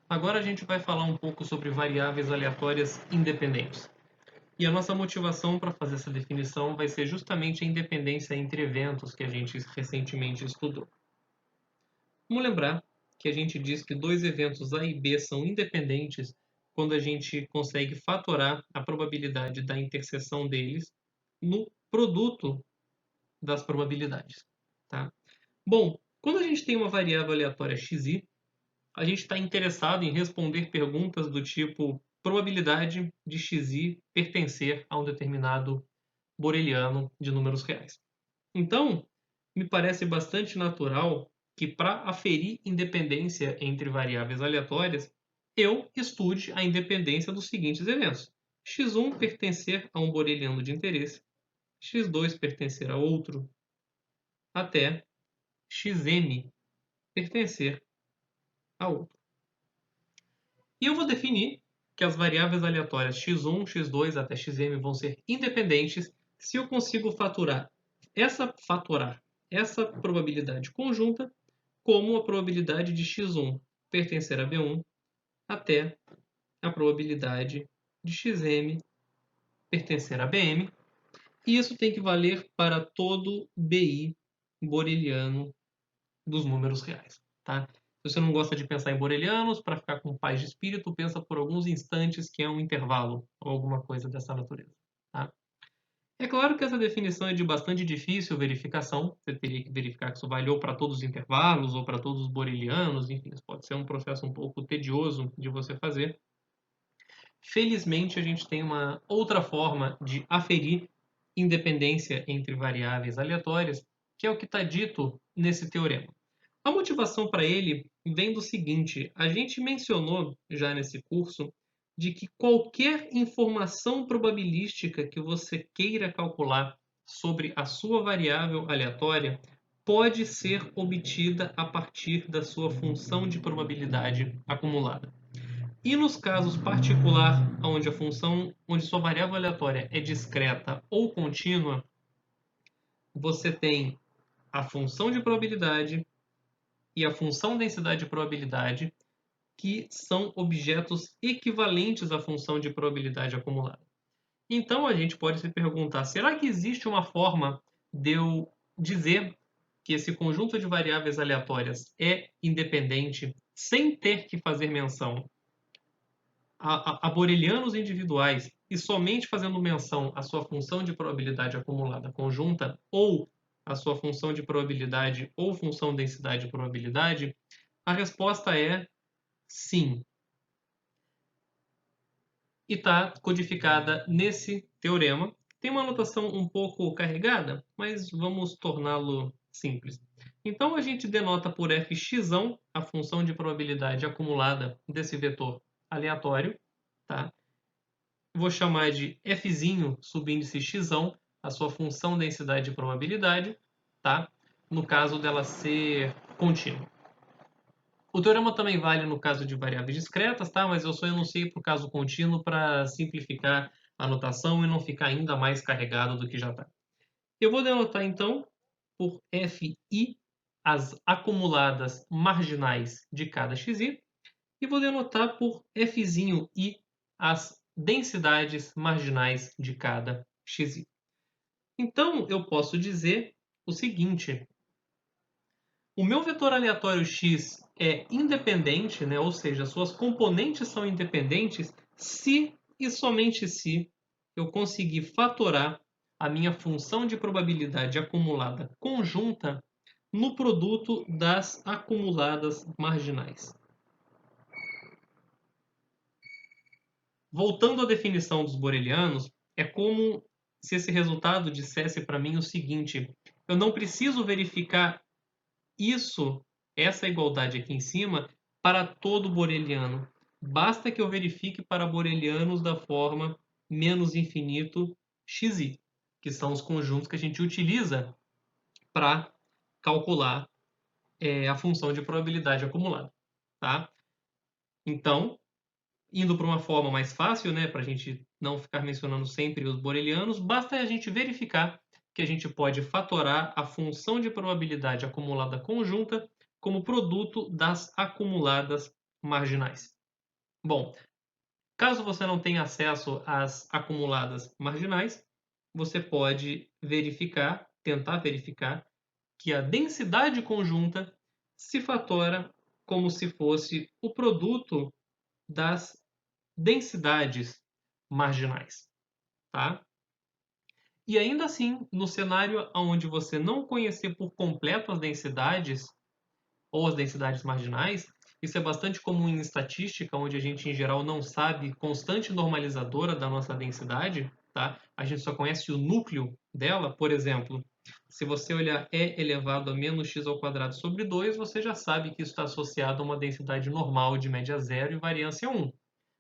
Agora a gente vai falar um pouco sobre variáveis aleatórias independentes. E a nossa motivação para fazer essa definição vai ser justamente a independência entre eventos que a gente recentemente estudou. Vamos lembrar que a gente diz que dois eventos A e B são independentes quando a gente consegue fatorar a probabilidade da interseção deles no produto das probabilidades. Tá? Bom, quando a gente tem uma variável aleatória xi, a gente está interessado em responder perguntas do tipo probabilidade de xi pertencer a um determinado boreliano de números reais. Então, me parece bastante natural que, para aferir independência entre variáveis aleatórias, eu estude a independência dos seguintes eventos: x1 pertencer a um boreliano de interesse, x2 pertencer a outro, até xm pertencer a outro. E eu vou definir que as variáveis aleatórias x1, x2 até xm vão ser independentes se eu consigo fatorar essa probabilidade conjunta como a probabilidade de x1 pertencer a B1 até a probabilidade de xm pertencer a Bm. E isso tem que valer para todo BI boreliano dos números reais. Tá? Se você não gosta de pensar em borelianos, para ficar com paz de espírito, pensa por alguns instantes que é um intervalo ou alguma coisa dessa natureza. Tá? É claro que essa definição é de bastante difícil verificação. Você teria que verificar que isso valeu para todos os intervalos ou para todos os borelianos. Enfim, isso pode ser um processo um pouco tedioso de você fazer. Felizmente, a gente tem uma outra forma de aferir independência entre variáveis aleatórias, que é o que está dito nesse teorema. A motivação para ele vem do seguinte: a gente mencionou já nesse curso de que qualquer informação probabilística que você queira calcular sobre a sua variável aleatória pode ser obtida a partir da sua função de probabilidade acumulada. E nos casos particular, onde sua variável aleatória é discreta ou contínua, você tem a função de probabilidade e a função densidade de probabilidade, que são objetos equivalentes à função de probabilidade acumulada. Então a gente pode se perguntar: será que existe uma forma de eu dizer que esse conjunto de variáveis aleatórias é independente sem ter que fazer menção a borelianos individuais e somente fazendo menção à sua função de probabilidade acumulada conjunta ou à sua função de probabilidade ou função densidade de probabilidade? A resposta é sim. E está codificada nesse teorema. Tem uma notação um pouco carregada, mas vamos torná-lo simples. Então a gente denota por fx a função de probabilidade acumulada desse vetor aleatório, tá? Vou chamar de f subíndice x, a sua função densidade de probabilidade, tá? No caso dela ser contínua. O teorema também vale no caso de variáveis discretas, tá? Mas eu só enunciei para o caso contínuo para simplificar a notação e não ficar ainda mais carregado do que já está. Eu vou denotar então por fi as acumuladas marginais de cada xi e vou denotar por f'i as densidades marginais de cada xi. Então eu posso dizer o seguinte: o meu vetor aleatório x é independente, né? Ou seja, suas componentes são independentes se e somente se eu conseguir fatorar a minha função de probabilidade acumulada conjunta no produto das acumuladas marginais. Voltando à definição dos borelianos, é como se esse resultado dissesse para mim o seguinte: eu não preciso verificar essa igualdade aqui em cima, para todo boreliano. Basta que eu verifique para borelianos da forma menos infinito xi, que são os conjuntos que a gente utiliza para calcular a função de probabilidade acumulada. Tá? Então, indo para uma forma mais fácil, né, para a gente não ficar mencionando sempre os borelianos, basta a gente verificar que a gente pode fatorar a função de probabilidade acumulada conjunta como produto das acumuladas marginais. Bom, caso você não tenha acesso às acumuladas marginais, você pode tentar verificar, que a densidade conjunta se fatora como se fosse o produto das densidades marginais, tá? E ainda assim, no cenário onde você não conhecer por completo as densidades ou as densidades marginais, isso é bastante comum em estatística, onde a gente em geral não sabe constante normalizadora da nossa densidade, tá? A gente só conhece o núcleo dela, por exemplo, se você olhar E elevado a menos x ao quadrado sobre 2, você já sabe que isso está associado a uma densidade normal de média zero e variância 1.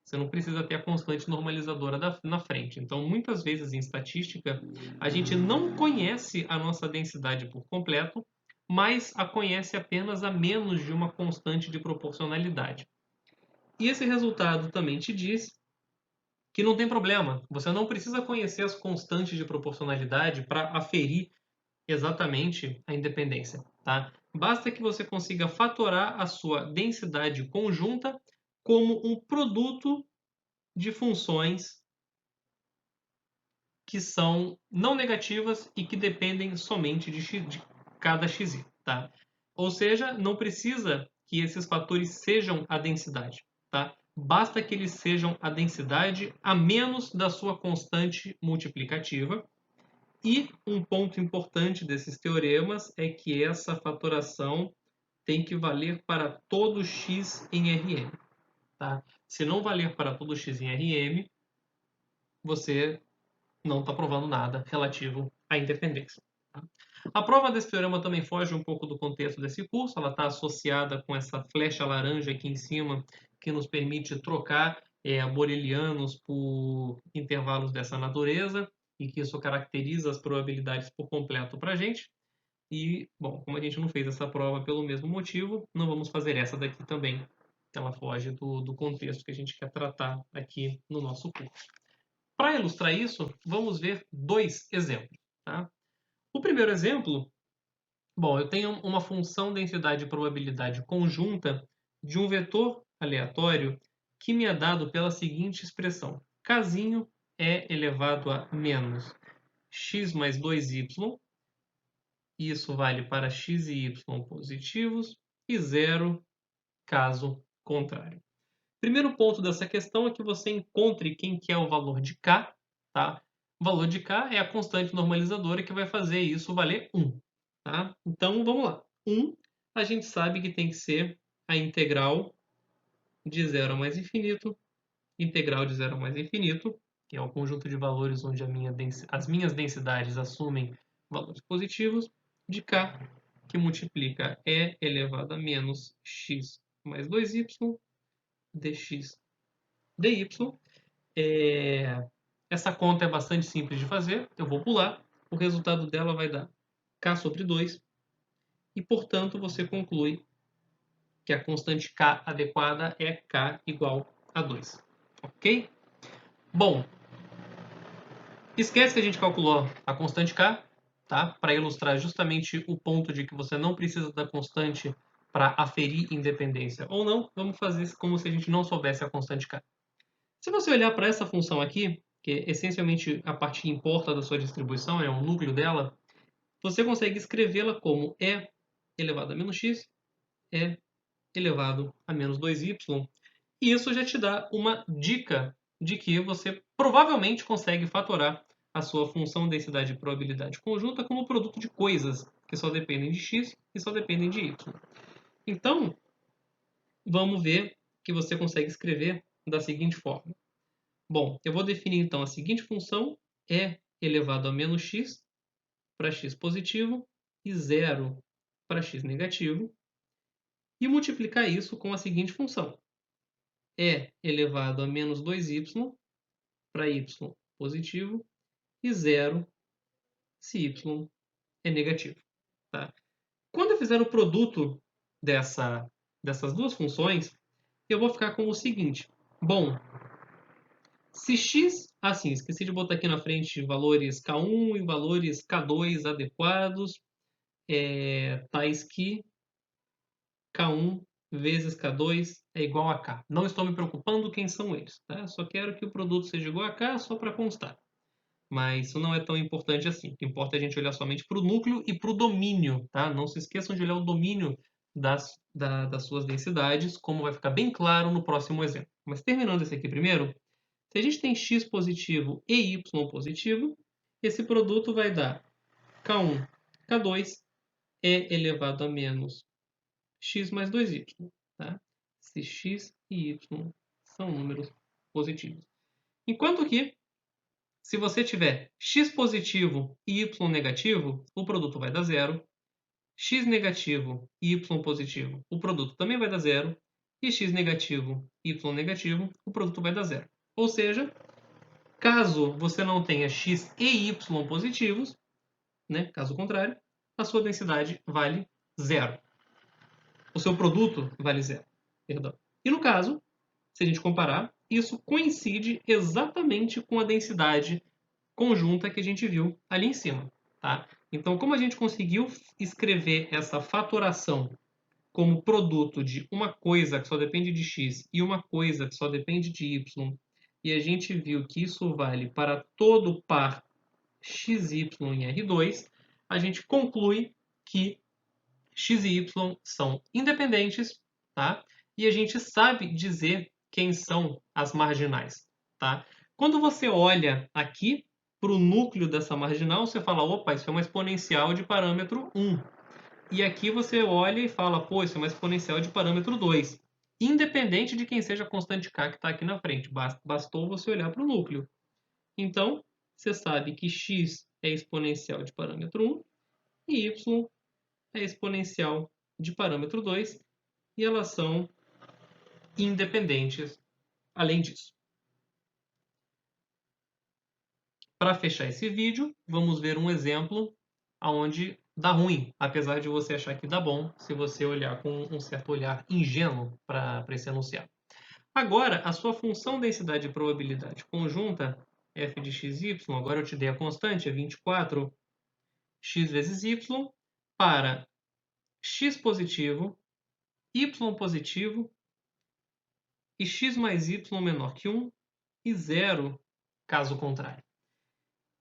Você não precisa ter a constante normalizadora na frente. Então, muitas vezes em estatística, a gente não conhece a nossa densidade por completo, mas a conhece apenas a menos de uma constante de proporcionalidade. E esse resultado também te diz que não tem problema. Você não precisa conhecer as constantes de proporcionalidade para aferir exatamente a independência, tá? Basta que você consiga fatorar a sua densidade conjunta como um produto de funções que são não negativas e que dependem somente de cada xi, tá? Ou seja, não precisa que esses fatores sejam a densidade, tá? Basta que eles sejam a densidade a menos da sua constante multiplicativa. E um ponto importante desses teoremas é que essa fatoração tem que valer para todo x em Rm, tá? Se não valer para todo x em Rm, você não está provando nada relativo à independência. Tá? A prova desse teorema também foge um pouco do contexto desse curso, ela está associada com essa flecha laranja aqui em cima, que nos permite trocar borelianos por intervalos dessa natureza, e que isso caracteriza as probabilidades por completo para a gente. E, bom, como a gente não fez essa prova pelo mesmo motivo, não vamos fazer essa daqui também, que ela foge do contexto que a gente quer tratar aqui no nosso curso. Para ilustrar isso, vamos ver dois exemplos. Tá? O primeiro exemplo, bom, eu tenho uma função densidade e probabilidade conjunta de um vetor aleatório que me é dado pela seguinte expressão. Casinho é elevado a menos x mais 2y, isso vale para x e y positivos, e zero caso contrário. Primeiro ponto dessa questão é que você encontre quem que é o valor de k, tá? O valor de k é a constante normalizadora que vai fazer isso valer 1, tá? Então, vamos lá. 1, a gente sabe que tem que ser a integral de 0 a mais infinito, integral de 0 a mais infinito, que é o conjunto de valores onde as minhas densidades assumem valores positivos, de k, que multiplica e elevado a menos x mais 2y, dx dy. Essa conta é bastante simples de fazer, eu vou pular. O resultado dela vai dar k sobre 2 e, portanto, você conclui que a constante k adequada é k igual a 2. Ok? Bom, esquece que a gente calculou a constante k, tá? Para ilustrar justamente o ponto de que você não precisa da constante para aferir independência ou não, vamos fazer como se a gente não soubesse a constante k. Se você olhar para essa função aqui, que é essencialmente a parte que importa da sua distribuição, é o núcleo dela, você consegue escrevê-la como e elevado a menos x, e elevado a menos 2y. E isso já te dá uma dica de que você provavelmente consegue fatorar a sua função densidade e probabilidade conjunta como produto de coisas que só dependem de x e só dependem de y. Então, vamos ver que você consegue escrever da seguinte forma. Bom, eu vou definir então a seguinte função, e elevado a menos x para x positivo e 0 para x negativo, e multiplicar isso com a seguinte função, e elevado a menos 2y para y positivo e 0 se y é negativo. Tá? Quando eu fizer o produto dessas duas funções, eu vou ficar com o seguinte. Bom, se x, assim, esqueci de botar aqui na frente valores k1 e valores k2 adequados, tais que k1 vezes K2 é igual a K. Não estou me preocupando quem são eles, tá? Só quero que o produto seja igual a K só para constar. Mas isso não é tão importante assim. O que importa é a gente olhar somente para o núcleo e para o domínio, tá? Não se esqueçam de olhar o domínio das suas densidades, como vai ficar bem claro no próximo exemplo. Mas terminando esse aqui primeiro, se a gente tem x positivo e y positivo, esse produto vai dar K1, K2 é elevado a menos x mais 2y. Tá? Se x e y são números positivos. Enquanto que, se você tiver x positivo e y negativo, o produto vai dar zero. X negativo e y positivo, o produto também vai dar zero. E x negativo e y negativo, o produto vai dar zero. Ou seja, caso você não tenha x e y positivos, né, caso contrário, a sua densidade vale zero. O seu produto vale zero. Perdão. E no caso, se a gente comparar, isso coincide exatamente com a densidade conjunta que a gente viu ali em cima. Tá? Então, como a gente conseguiu escrever essa fatoração como produto de uma coisa que só depende de x e uma coisa que só depende de y, e a gente viu que isso vale para todo par xy em R2, a gente conclui que x e y são independentes, tá? E a gente sabe dizer quem são as marginais, tá? Quando você olha aqui para o núcleo dessa marginal, você fala, opa, isso é uma exponencial de parâmetro 1. E aqui você olha e fala, pô, isso é uma exponencial de parâmetro 2. Independente de quem seja a constante k que está aqui na frente. Bastou você olhar para o núcleo. Então, você sabe que x é exponencial de parâmetro 1 e y é exponencial de parâmetro 2 e elas são independentes além disso. Para fechar esse vídeo, vamos ver um exemplo onde dá ruim, apesar de você achar que dá bom, se você olhar com um certo olhar ingênuo para esse enunciado. Agora, a sua função densidade e probabilidade conjunta, f de xy, agora eu te dei a constante, é 24, x vezes y, para x positivo, y positivo e x mais y menor que 1 e 0, caso contrário.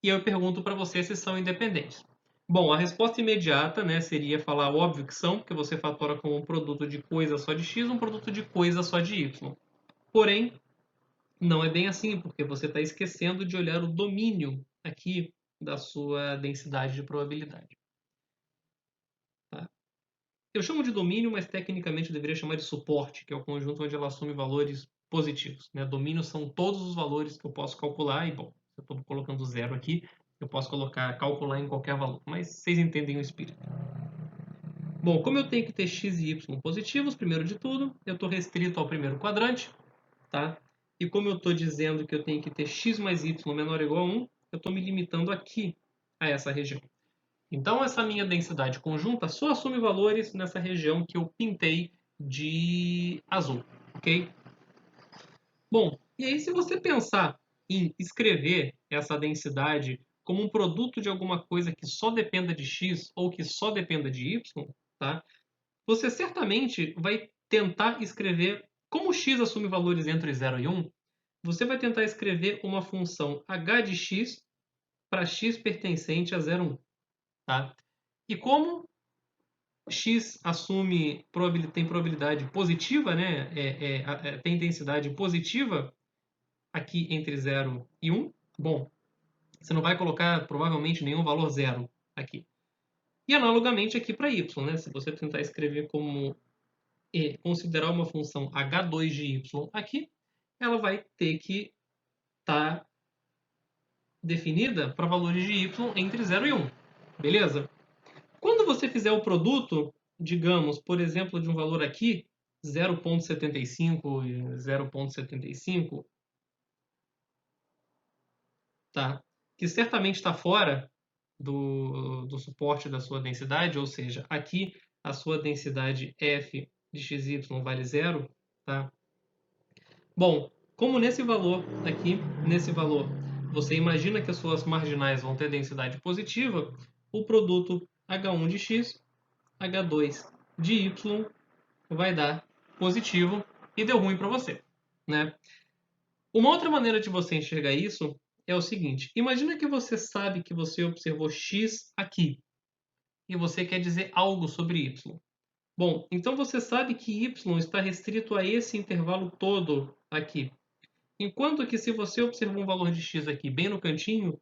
E eu pergunto para você se são independentes. Bom, a resposta imediata, né, seria falar óbvio que são, porque você fatora como um produto de coisa só de x, um produto de coisa só de y. Porém, não é bem assim, porque você está esquecendo de olhar o domínio aqui da sua densidade de probabilidade. Tá? Eu chamo de domínio, mas tecnicamente eu deveria chamar de suporte, que é o conjunto onde ela assume valores positivos. Né? Domínio são todos os valores que eu posso calcular, e bom, se eu estou colocando zero aqui, eu posso calcular em qualquer valor, mas vocês entendem o espírito. Bom, como eu tenho que ter x e y positivos, primeiro de tudo, eu estou restrito ao primeiro quadrante, tá? E como eu estou dizendo que eu tenho que ter x mais y menor ou igual a 1, eu estou me limitando aqui a essa região. Então, essa minha densidade conjunta só assume valores nessa região que eu pintei de azul, ok? Bom, e aí se você pensar em escrever essa densidade como um produto de alguma coisa que só dependa de x ou que só dependa de y, tá? Você certamente vai tentar escrever, como x assume valores entre 0 e 1, você vai tentar escrever uma função h de x para x pertencente a 0, 1. Tá? E como x tem probabilidade positiva, né? Tem densidade positiva aqui entre 0 e 1, bom, você não vai colocar provavelmente nenhum valor zero aqui. E analogamente aqui para y, né? Se você tentar escrever como considerar uma função h2 de y aqui, ela vai ter que estar definida para valores de y entre 0 e 1. Beleza? Quando você fizer o produto, digamos, por exemplo, de um valor aqui, 0,75 e 0,75, tá? Que certamente está fora do suporte da sua densidade, ou seja, aqui a sua densidade f de xy vale zero, tá? Bom, como nesse valor aqui, nesse valor, você imagina que as suas marginais vão ter densidade positiva, o produto h1 de x, h2 de y vai dar positivo e deu ruim para você, né? Uma outra maneira de você enxergar isso é o seguinte: imagina que você sabe que você observou x aqui e você quer dizer algo sobre y. Bom, então você sabe que y está restrito a esse intervalo todo aqui. Enquanto que se você observar um valor de x aqui bem no cantinho,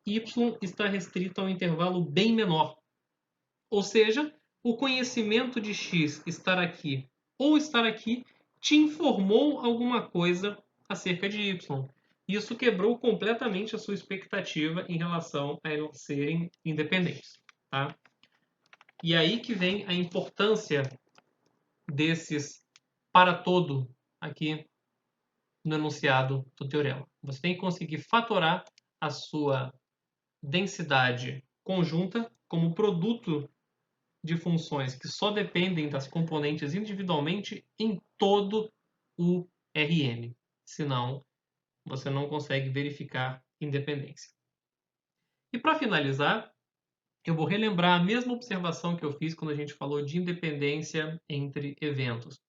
y está restrito a um intervalo bem menor. Ou seja, o conhecimento de x estar aqui ou estar aqui te informou alguma coisa acerca de y. Isso quebrou completamente a sua expectativa em relação a eles serem independentes. Tá? E aí que vem a importância desses para todo aqui no enunciado do teorema. Você tem que conseguir fatorar a sua densidade conjunta como produto de funções que só dependem das componentes individualmente em todo o Rm. Senão, você não consegue verificar independência. E para finalizar, eu vou relembrar a mesma observação que eu fiz quando a gente falou de independência entre eventos.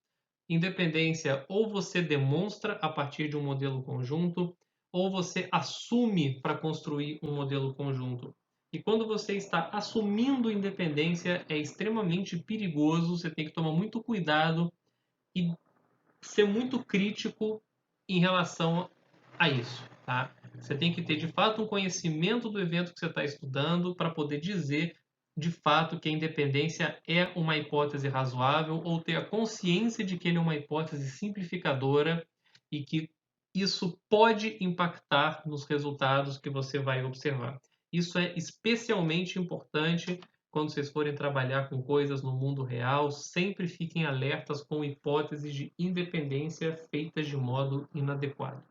Independência ou você demonstra a partir de um modelo conjunto, ou você assume para construir um modelo conjunto. E quando você está assumindo independência, é extremamente perigoso, você tem que tomar muito cuidado e ser muito crítico em relação a isso. Tá? Você tem que ter de fato um conhecimento do evento que você está estudando para poder dizer de fato que a independência é uma hipótese razoável ou ter a consciência de que ele é uma hipótese simplificadora e que isso pode impactar nos resultados que você vai observar. Isso é especialmente importante quando vocês forem trabalhar com coisas no mundo real. Sempre fiquem alertas com hipóteses de independência feitas de modo inadequado.